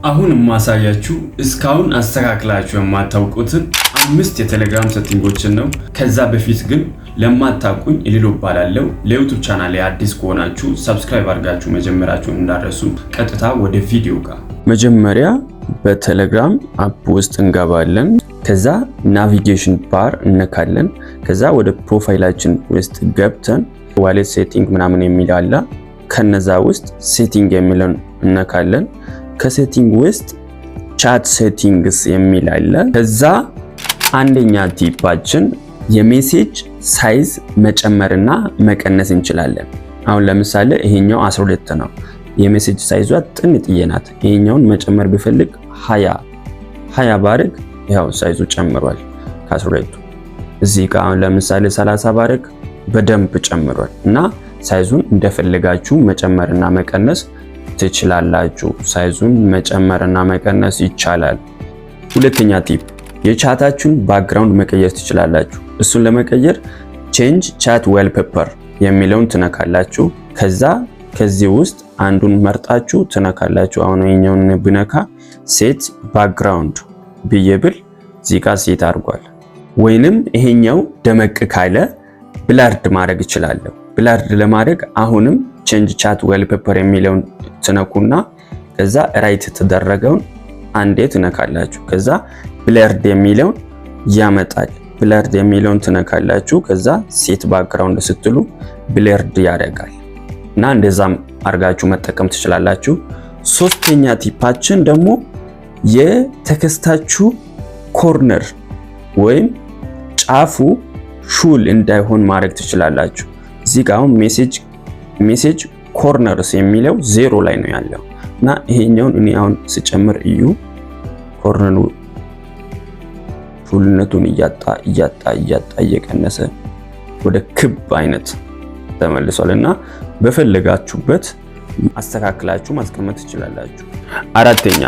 አሁን ማሳያችሁ እስካሁን አስተካክላችሁ የማታውቁትን 5 የቴሌግራም ሴቲንጎችን ነው። ከዛ በፊት ግን ለማታውቁኝ ኢሊሎ እባላለሁ። ለዩቲዩብ ቻናሌ አዲስ ከሆናችሁ ሰብስክራይብ አድርጋችሁ መጀመራችሁን እንዳትረሱ። ቀጥታ ወደ ቪዲዮ ጋር መጀመሪያ በቴሌግራም አፕ ውስጥ እንገባለን። ከዛ ናቪጌሽን ባር እንነካለን። ከዛ ወደ ፕሮፋይላችን ውስጥ ገብተን ዋሌት ሴቲንግ ምናምን የሚል አለ። ከነዛ ውስጥ ሴቲንግ የሚለውን እንነካለን። ከሴቲንግ ውስጥ ቻት ሴቲንግስ የሚል አለ። ከዛ አንደኛ ቲፓችን የሜሴጅ ሳይዝ መጨመርና መቀነስ እንችላለን። አሁን ለምሳሌ ይሄኛው 12 ነው። የሜሴጅ ሳይዟ ጥንጥዬ ናት። ይሄኛውን መጨመር ቢፈልግ 20 ባርግ ያው ሳይዙ ጨምሯል ከ12። እዚህ ጋር አሁን ለምሳሌ 30 ባርግ በደንብ ጨምሯል እና ሳይዙን እንደፈለጋችሁ መጨመርና መቀነስ ትችላላችሁ። ሳይዙን መጨመርና መቀነስ ይቻላል። ሁለተኛ ቲፕ የቻታችሁን ባክግራውንድ መቀየር ትችላላችሁ። እሱን ለመቀየር ቼንጅ ቻት ዋልፔፐር የሚለውን ትነካላችሁ። ከዛ ከዚህ ውስጥ አንዱን መርጣችሁ ትነካላችሁ። አሁን ይሄኛውን ብነካ ሴት ባክግራውንድ ብዬብል ዚጋ ሴት አድርጓል። ወይንም ይሄኛው ደመቅ ካለ ብላርድ ማድረግ እችላለሁ። ብላርድ ለማድረግ አሁንም ቼንጅ ቻት ዋልፔፐር የሚለውን ትነኩና ከዛ ራይት ተደረገውን አንዴ ትነካላችሁ። ከዛ ብለርድ የሚለውን ያመጣል። ብለርድ የሚለውን ትነካላችሁ። ከዛ ሴት ባክግራውንድ ስትሉ ብለርድ ያደርጋል እና እንደዛም አርጋችሁ መጠቀም ትችላላችሁ። ሶስተኛ ቲፓችን ደግሞ የቴክስታችሁ ኮርነር ወይም ጫፉ ሹል እንዳይሆን ማድረግ ትችላላችሁ። እዚህ ጋር አሁን ሜሴጅ ኮርነርስ የሚለው 0 ላይ ነው ያለው እና ይሄኛውን እኔ አሁን ስጨምር እዩ ኮርነሩ ሹልነቱን እያጣ እየቀነሰ ወደ ክብ አይነት ተመልሷል እና በፈለጋችሁበት አስተካክላችሁ ማስቀመጥ ትችላላችሁ። አራተኛ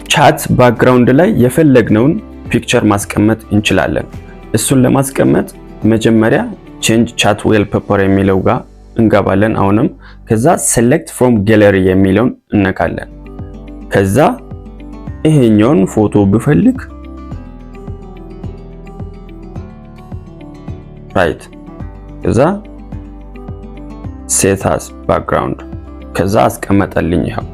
ቻት ባክግራውንድ ላይ የፈለግነውን ፒክቸር ማስቀመጥ እንችላለን። እሱን ለማስቀመጥ መጀመሪያ ቼንጅ ቻት ዋልፔፐር የሚለው ጋር እንገባለን። አሁንም ከዛ ሴሌክት ፍሮም ጋለሪ የሚለውን እነካለን። ከዛ ይሄኛውን ፎቶ ብፈልግ ራይት ከዛ ሴት አስ ባክግራውንድ ከዛ አስቀመጠልኝ። ይሄው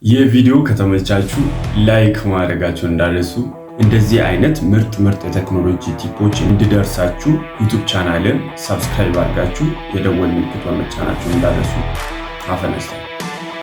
የቪዲዮ ከተመቻችሁ ላይክ ማድረጋችሁን እንዳትረሱ። እንደዚህ አይነት ምርጥ የቴክኖሎጂ ቲፖች እንዲደርሳችሁ ዩቲዩብ ቻናልን ሰብስክራይብ አድርጋችሁ የደወል ምልክቱን መጫናችሁን እንዳትረሱ። አፈነስተ